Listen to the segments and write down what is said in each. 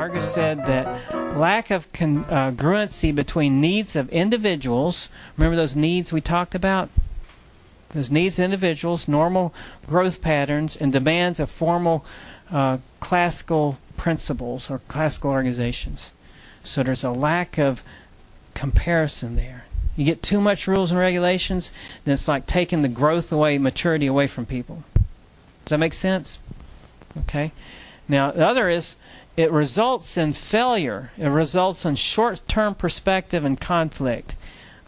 Margaret said that lack of congruency between needs of individuals, remember those needs we talked about? Those needs of individuals, normal growth patterns, and demands of formal classical principles or classical organizations. So there's a lack of comparison there. You get too much rules and regulations, then it's like taking the growth away, maturity away from people. Does that make sense? Okay. Now, the other is it results in failure. It results in short-term perspective and conflict.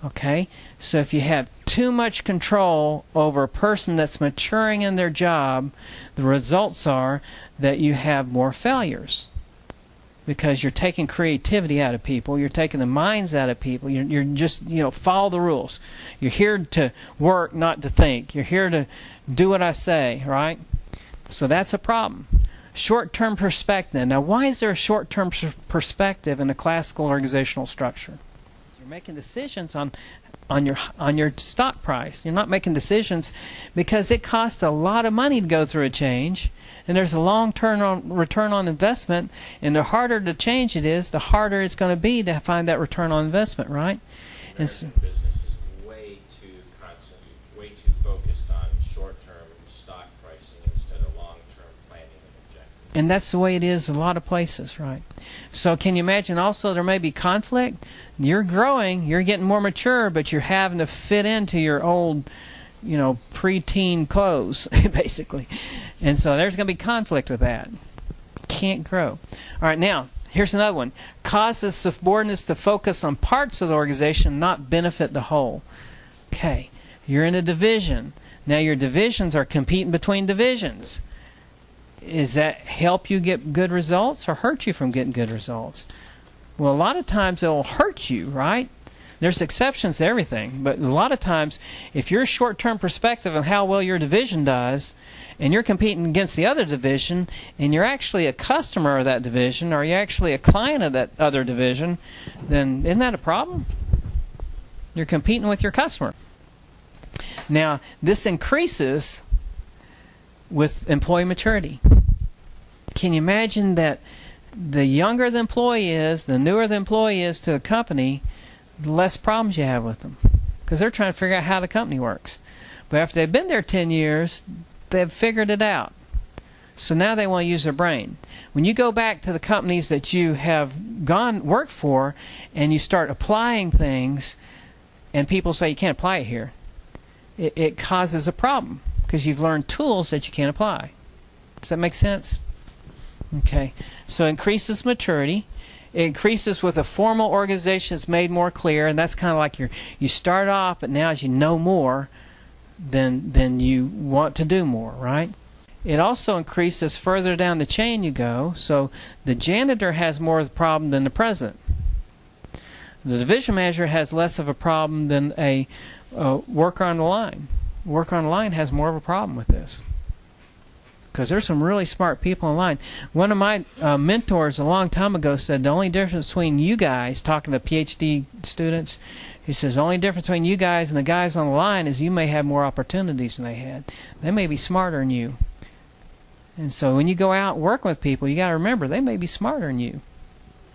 Okay? So if you have too much control over a person that's maturing in their job, the results are that you have more failures. Because you're taking creativity out of people, you're taking the minds out of people, you're just, follow the rules. You're here to work, not to think. You're here to do what I say, right? So that's a problem. Short-term perspective. Now, why is there a short-term perspective in a classical organizational structure? You're making decisions on your stock price. You're not making decisions because it costs a lot of money to go through a change, and there's a long-term return on investment, and the harder the change it is, the harder it's going to be to find that return on investment, right? And so, business is way too focused on short-term stock pricing instead of long-term planning and objectives. And that's the way it is in a lot of places, right? So can you imagine also there may be conflict? You're growing, you're getting more mature, but you're having to fit into your old, preteen clothes, basically. And so there's going to be conflict with that. Can't grow. All right, now, here's another one. Causes subordinates to focus on parts of the organization, not benefit the whole. Okay, you're in a division. Now your divisions are competing between divisions. Does that help you get good results or hurt you from getting good results? Well, a lot of times it will hurt you, right? There's exceptions to everything, but a lot of times if your short-term perspective on how well your division does and you're competing against the other division and you're actually a customer of that division or you're actually a client of that other division, then isn't that a problem? You're competing with your customer. Now, this increases with employee maturity. Can you imagine that the younger the employee is, the newer the employee is to a company, the less problems you have with them? Because they're trying to figure out how the company works. But after they've been there 10 years, they've figured it out. So now they want to use their brain. When you go back to the companies that you have worked for and you start applying things and people say you can't apply it here, it causes a problem because you've learned tools that you can't apply. Does that make sense? Okay. So it increases maturity. It increases with a formal organization that's made more clear, and that's kind of like you start off, but now as you know more, then you want to do more, right? It also increases further down the chain you go, so the janitor has more of the problem than the president. The division manager has less of a problem than a worker on the line. Worker on the line has more of a problem with this, because there's some really smart people in line. One of my mentors a long time ago said the only difference between you guys, talking to PhD students, he says the only difference between you guys and the guys on the line is you may have more opportunities than they had. They may be smarter than you. And so when you go out and work with people, you got to remember they may be smarter than you.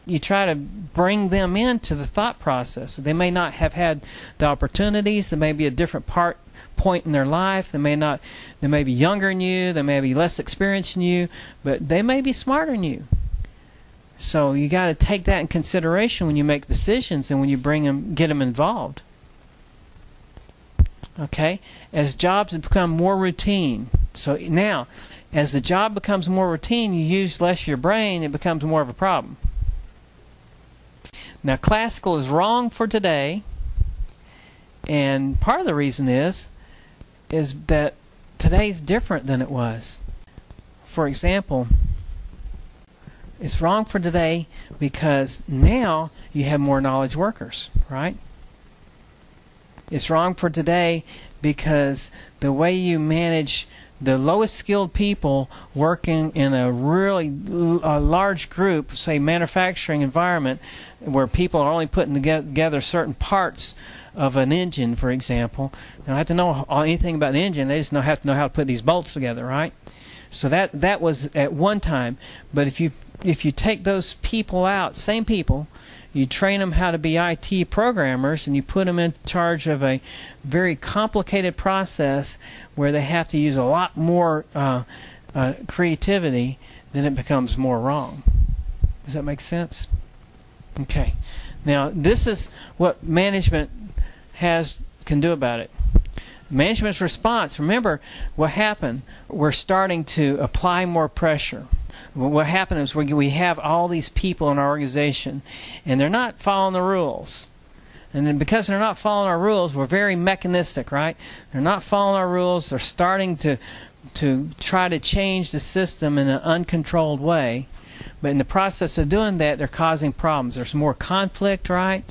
You try to bring them into the thought process. They may not have had the opportunities. There may be a different point in their life. They may be younger than you. They may be less experienced than you, but they may be smarter than you. So you got to take that in consideration when you make decisions and when you get them involved. Okay? As jobs become more routine. So now, as the job becomes more routine, you use less of your brain, it becomes more of a problem. Now, classical is wrong for today, and part of the reason is that today's different than it was. For example, it's wrong for today because now you have more knowledge workers, right? It's wrong for today because the way you manage the lowest skilled people working in a really large group, say manufacturing environment, where people are only putting together certain parts of an engine, for example. They don't have to know anything about the engine. They just have to know how to put these bolts together, right? So that was at one time. But if you if you take those people out, same people, you train them how to be IT programmers, and you put them in charge of a very complicated process where they have to use a lot more creativity, then it becomes more wrong. Does that make sense? Okay. Now, this is what management can do about it. Management's response, remember what happened, we're starting to apply more pressure. What happened is we have all these people in our organization, and they're not following the rules. And then because they're not following our rules, we're very mechanistic, right? They're not following our rules. They're starting to try to change the system in an uncontrolled way. But in the process of doing that, they're causing problems. There's more conflict, right?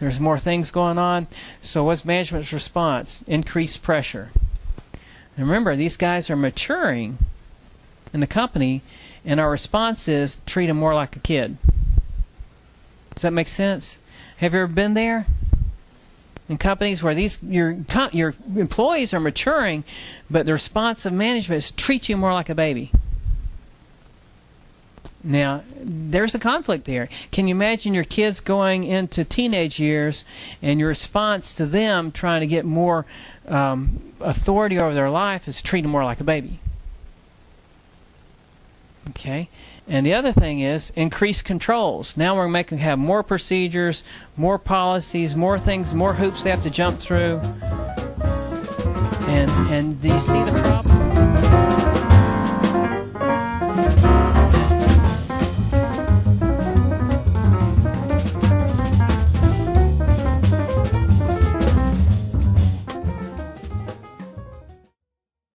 There's more things going on. So what's management's response? Increased pressure. And remember, these guys are maturing in the company, and our response is treat them more like a kid. Does that make sense? Have you ever been there? In companies where your employees are maturing, but the response of management is treat you more like a baby. Now, there's a conflict there. Can you imagine your kids going into teenage years and your response to them trying to get more authority over their life is treat them more like a baby? Okay. And the other thing is increased controls. Now we're have more procedures, more policies, more things, more hoops they have to jump through. And do you see the problem?